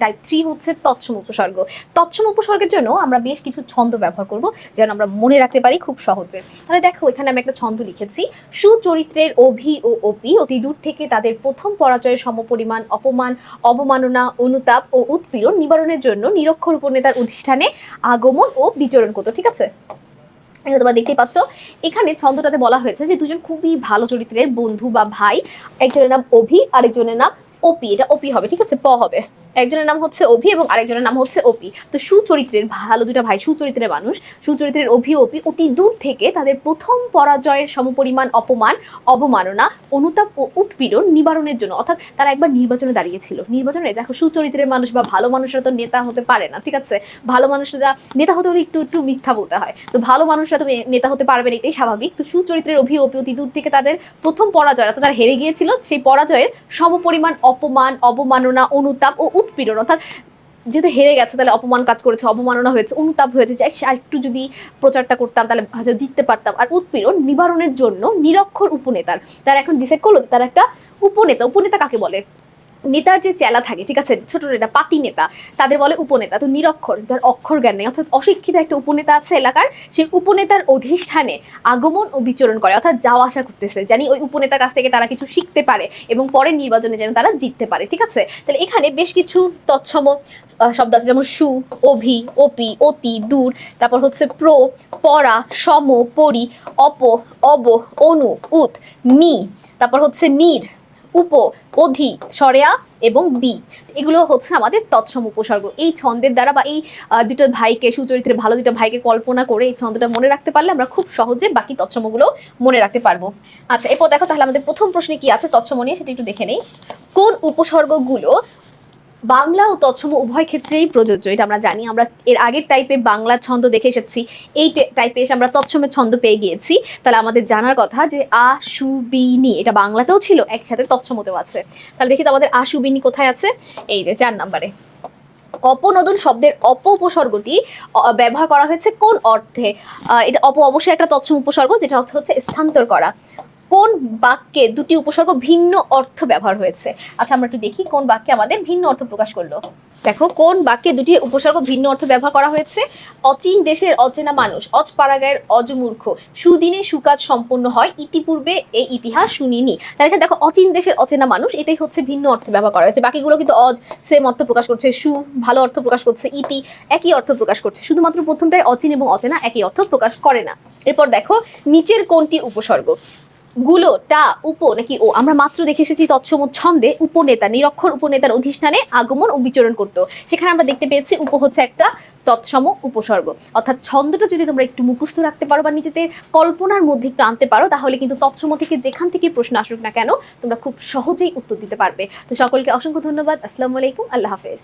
Type 3 হচ্ছে তৎসম উপসর্গ। তৎসম উপসর্গের জন্য আমরা বেশ কিছু ছন্দ ব্যবহার করব যেন আমরা মনে রাখতে পারি খুব সহজে। তাহলে দেখো এখানে আমি একটা ছন্দ লিখেছি, সুচরিত্রের অভি ও অপি অতি দূর থেকে তাদের প্রথম পরাজয়ের সমপরিমাণ অপমান, অবমাননা, অনুতাপ ও উৎপীড়ন নিবারণের জন্য নিরক্ষর উপনেতার অধিষ্ঠানে আগমন ও বিচরণ করতো। ঠিক আছে, এটা তোমরা দেখতেই পাচ্ছ। এখানে ছন্দটাতে বলা হয়েছে যে দুজন খুবই ভালো চরিত্রের বন্ধু বা ভাই, একজনের নাম অভি আরেকজনের নাম অপি। এটা অপি হবে, ঠিক আছে, প হবে। একজনের নাম হচ্ছে অভি এবং আরেকজনের নাম হচ্ছে অপি। তো সুচরিত্রের ভালো দুটা ভাই, সুচরিত্রের মানুষ, সুচরিত্রের অভি অপি অতি দূর থেকে তাদের প্রথম পরাজয়ের সমপরিমাণ অপমান, অবমাননা, অনুতাপ ও উৎপীড়ন নিবারণের জন্য, অর্থাৎ তারা একবার নির্বাচনে দাঁড়িয়েছিল। নির্বাচনে দেখো সুচরিত্রের মানুষ বা ভালো মানুষরা তো নেতা হতে পারে না, ঠিক আছে, ভালো মানুষরা নেতা হতে হলে একটু একটু মিথ্যা বলতে হয়। তো ভালো মানুষরা তো নেতা হতে পারবে না, এটাই স্বাভাবিক। তো সুচরিত্রের অভি অতি দূর থেকে তাদের প্রথম পরাজয়, অর্থাৎ তারা হেরে গিয়েছিল, সেই পরাজয়ের সমপরিমাণ অপমান, অবমাননা, অনুতাপ ও উৎপীড়ন, অর্থাৎ যেহেতু হেরে গেছে তাহলে অপমান কাজ করেছে, অবমাননা হয়েছে, অনুতাপ হয়েছে, যে আর একটু যদি প্রচারটা করতাম তাহলে হয়তো জিততে পারতাম। আর উৎপীড়ন নিবারণের জন্য নিরক্ষর উপনেতার, তারা এখন ডিসাইড করলো যে তারা একটা উপনেতা। উপনেতা কাকে বলে? নেতার যে চেলা থাকে, ঠিক আছে, ছোট নেতা, পাতি নেতা, তাদের বলে উপনেতা। তো নিরক্ষর, যার অক্ষর জ্ঞান নেই, অর্থাৎ অশিক্ষিত একটা উপনেতা আছে এলাকার, সেই উপনেতার অধিষ্ঠানে আগমন ও বিচরণ করে, অর্থাৎ যাওয়া আসা করতেছে, জানি ওই উপনেতার কাছ থেকে তারা কিছু শিখতে পারে এবং পরের নির্বাচনে যেন তারা জিততে পারে। ঠিক আছে, তাহলে এখানে বেশ কিছু তৎসম শব্দ আছে, যেমন সু, অভি, অপি, অতি, দূর, তারপর হচ্ছে প্র, পরা, সম, পরি, অপ, অব, অনু, উত, নি, তারপর হচ্ছে নির, উপ, অধি, সরেয়া এবং বি। এগুলো হচ্ছে আমাদের তৎসম উপসর্গ। এই ছন্দের দ্বারা বা এই দুটো ভাইকে, সুচরিত্রের ভালো দুটো ভাইকে কল্পনা করে এই ছন্দটা মনে রাখতে পারলে আমরা খুব সহজে বাকি তৎসমগুলো মনে রাখতে পারবো। আচ্ছা, এরপর দেখো তাহলে আমাদের প্রথম প্রশ্নে কি আছে তৎসম নিয়ে, সেটা একটু দেখে নেই। কোন উপসর্গগুলো বাংলা ও তৎসম উভয় ক্ষেত্রেই প্রযোজ্য? এটা আমরা জানি, আমরা এর আগের টাইপে বাংলা ছন্দ দেখে এসেছি, এই টাইপে এসে আমরা তৎসমের ছন্দ পেয়ে গিয়েছি। তাহলে আমাদের জানার কথা যে আশুবিনী, এটা বাংলাতেও ছিল, একসাথে তৎসমতেও আছে। তাহলে দেখি তো আমাদের আশুবিনী কোথায় আছে। এই যে 4 নম্বরে। অপনোদন শব্দের অপ উপসর্গটি ব্যবহার করা হয়েছে কোন অর্থে? এটা অবশ্যই একটা তৎসম উপসর্গ, যেটা অর্থ হচ্ছে স্থানান্তর করা। কোন বাক্যে দুটি উপসর্গ ভিন্ন অর্থ ব্যবহার হয়েছে? আচ্ছা, আমরা একটু দেখি কোন বাক্যে আমাদের ভিন্ন অর্থ প্রকাশ করলো। দেখো কোন বাক্যে দুটি উপসর্গ ভিন্ন অর্থ ব্যবহার করা হয়েছে। অচিন দেশের অচেনা মানুষ, অজ পাড়াগাঁয়ের অজমূর্খ, সুদিনে সুকাজ সম্পন্ন হয়, ইতিপূর্বে এই ইতিহাস শুনিনি। তাহলে এখানে দেখো অচিন দেশের অচেনা মানুষ, এটাই হচ্ছে ভিন্ন অর্থ ব্যবহার করা হয়েছে। বাকিগুলো কিন্তু অজ সেম অর্থ প্রকাশ করছে, সু ভালো অর্থ প্রকাশ করছে, ইতি একই অর্থ প্রকাশ করছে, শুধুমাত্র প্রথমটাই অচিন এবং অচেনা একই অর্থ প্রকাশ করে না। এরপর দেখো নিচের কোনটি উপসর্গ? গুলো, টা, উপ নাকি ও? আমরা মাত্র দেখে এসেছি তৎসম ছন্দে উপনেতা, নিরক্ষর উপনেতার অধিষ্ঠানে আগমন ও বিচরণ করতো। সেখানে আমরা দেখতে পেয়েছি উপ হচ্ছে একটা তৎসম উপসর্গ। অর্থাৎ ছন্দটা যদি তোমরা একটু মুখস্থ রাখতে পারো বা নিজেদের কল্পনার মধ্যে একটু আনতে পারো, তাহলে কিন্তু তৎসম থেকে যেখান থেকে প্রশ্ন আসুক না কেন তোমরা খুব সহজেই উত্তর দিতে পারবে। তো সকলকে অসংখ্য ধন্যবাদ। আসসালামু আলাইকুম, আল্লাহ হাফেজ।